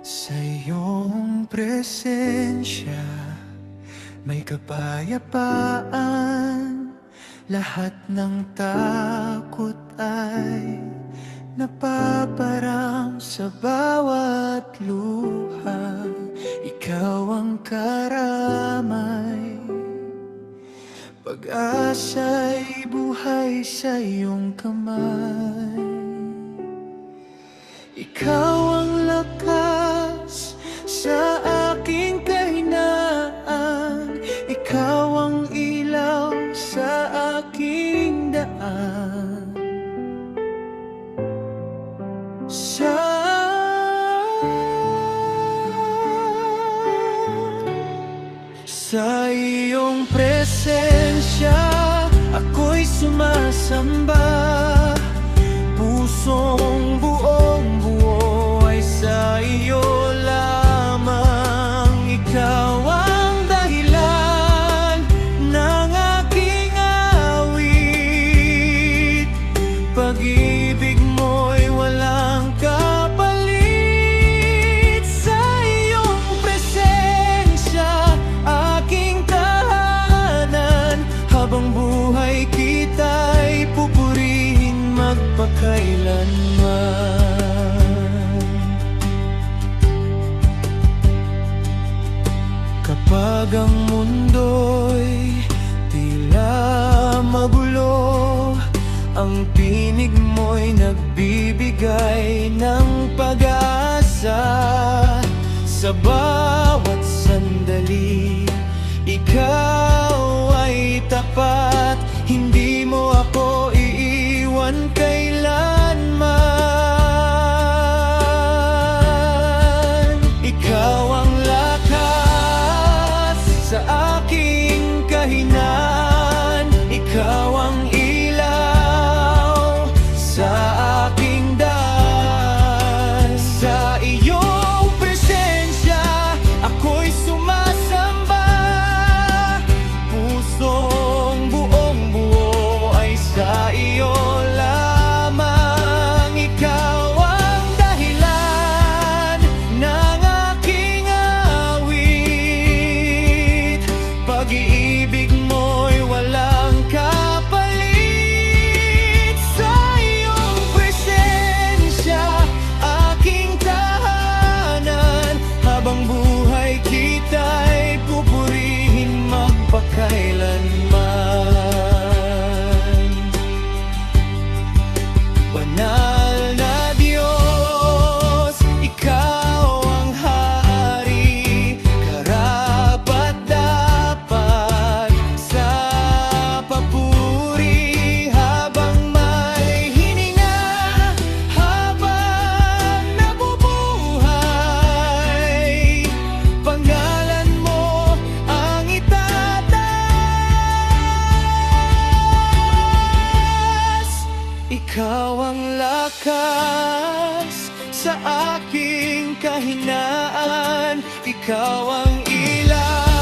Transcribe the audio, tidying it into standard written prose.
Sa iyong presensya may kapayapaan. Lahat ng takot ay napaparang sa bawat luha. Ikaw ang karamay, pag-asa'y buhay sa iyong kamay. Ikaw ang lakas sa aking kahinaan, ikaw ang ilaw sa aking daan. Sa iyong presensya ako'y sumasamba. Pusong buong buo ay sa iyo lamang. Ikaw ang dahilan ng aking awit. Pag-ibig mo'y walang kapalit. Sa iyong presensya aking tahanan. Habang buhay kita'y pupurihin magpakailanman. Kapag ang mundo'y tila magulo, ang tinig mo'y nagbibigay ng pag-asa. Sa bawat sandali, ikaw ay tapat. Hindi mo ako iiwan kailanman. Ikaw ang lakas sa aking kahinaan, ikaw ang ilaw sa aking daan. Sa iyong presensya ako'y sumasamba. Pusong buong buo ay sa iyo lamang. Ikaw ang dahilan ng aking awit. Pag-ibig mo'y walang kapalit. Sa iyong presensya aking tahanan. Habang buhay kita'y pupurihin magpakailanman. Banal na Diyos, ikaw ang hari, karapat-dapat sa papuri. Habang may hininga, habang nabubuhay, pangalan mo ang itataas. Ikaw ang lakas sa aking kahinaan, ikaw ang ilaw